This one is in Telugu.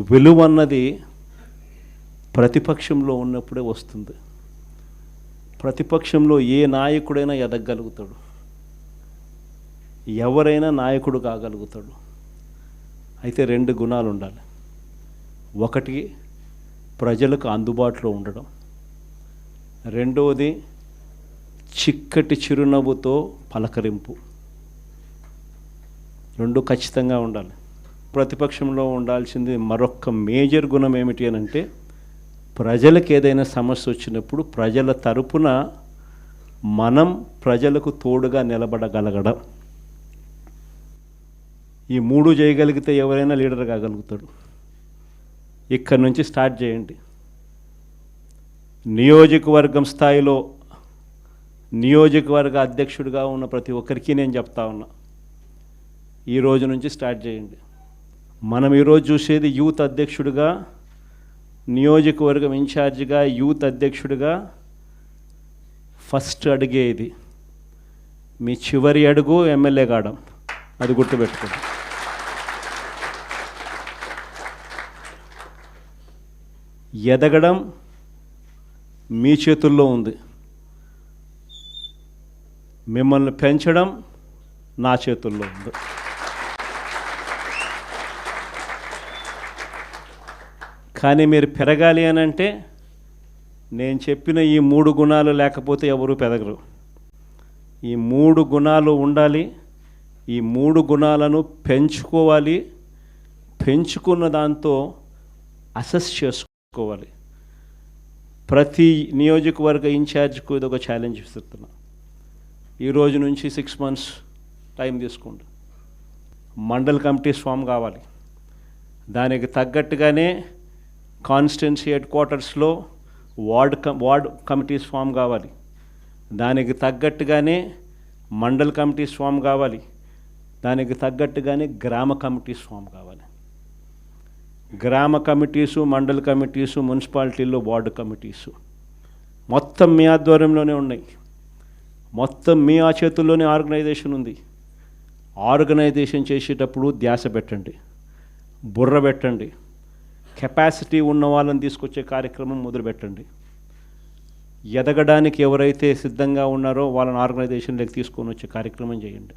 విలువ అన్నది ప్రతిపక్షంలో ఉన్నప్పుడే వస్తుంది. ప్రతిపక్షంలో ఏ నాయకుడైనా ఎదగలుగుతాడు, ఎవరైనా నాయకుడు కాగలుగుతాడు. అయితే రెండు గుణాలు ఉండాలి. ఒకటి ప్రజలకు అందుబాటులో ఉండడం, రెండవది చిక్కటి చిరునవ్వుతో పలకరింపు. రెండు ఖచ్చితంగా ఉండాలి. ప్రతిపక్షంలో ఉండాల్సింది మరొక మేజర్ గుణం ఏమిటి అని అంటే, ప్రజలకు ఏదైనా సమస్య వచ్చినప్పుడు ప్రజల తరపున మనం ప్రజలకు తోడుగా నిలబడగలగడం. ఈ మూడు చేయగలిగితే ఎవరైనా లీడర్ కాగలుగుతాడు. ఇక్కడి నుంచి స్టార్ట్ చేయండి. నియోజకవర్గం స్థాయిలో నియోజకవర్గ అధ్యక్షుడిగా ఉన్న ప్రతి ఒక్కరికి నేను చెప్తా ఉన్నా, ఈ రోజు నుంచి స్టార్ట్ చేయండి. మనం ఈరోజు చూసేది యూత్ అధ్యక్షుడిగా, నియోజకవర్గం ఇన్ఛార్జిగా, యూత్ అధ్యక్షుడిగా ఫస్ట్ అడిగే ఇది. మీ చివరి అడుగు ఎమ్మెల్యే కావడం, అది గుర్తుపెట్టుకోండి. ఎదగడం మీ చేతుల్లో ఉంది, మిమ్మల్ని పెంచడం నా చేతుల్లో ఉంది. కానీ మీరు పెరగాలి అని అంటే నేను చెప్పిన ఈ మూడు గుణాలు లేకపోతే ఎవరు పెరగరు. ఈ మూడు గుణాలు ఉండాలి. ఈ మూడు గుణాలను పెంచుకోవాలి. పెంచుకున్న దాంతో అసెస్ చేసుకోవాలి. ప్రతి నియోజకవర్గ ఇన్ఛార్జ్కు ఇది ఒక ఛాలెంజ్ ఇస్తున్నా. ఈ రోజు నుంచి 6 months టైం తీసుకోండి. మండల్ కమిటీస్ ఫామ్ కావాలి. దానికి తగ్గట్టుగానే కాన్స్టిట్యున్సీ హెడ్ క్వార్టర్స్లో వార్డ్ కమిటీస్ ఫామ్ కావాలి. దానికి తగ్గట్టుగానే మండల్ కమిటీస్ ఫామ్ కావాలి. దానికి తగ్గట్టుగానే గ్రామ కమిటీస్ ఫామ్ కావాలి. గ్రామ కమిటీసు, మండల్ కమిటీసు, మున్సిపాలిటీల్లో వార్డు కమిటీసు మొత్తం మీ ఆధ్వర్యంలోనే ఉన్నాయి. మొత్తం మీ ఆ చేతుల్లోనే ఆర్గనైజేషన్ ఉంది. ఆర్గనైజేషన్ చేసేటప్పుడు ధ్యాస పెట్టండి, బుర్ర పెట్టండి. కెపాసిటీ ఉన్న వాళ్ళని తీసుకొచ్చే కార్యక్రమం మొదలుపెట్టండి. ఎదగడానికి ఎవరైతే సిద్ధంగా ఉన్నారో వాళ్ళని ఆర్గనైజేషన్లోకి తీసుకొని వచ్చే కార్యక్రమం చేయండి.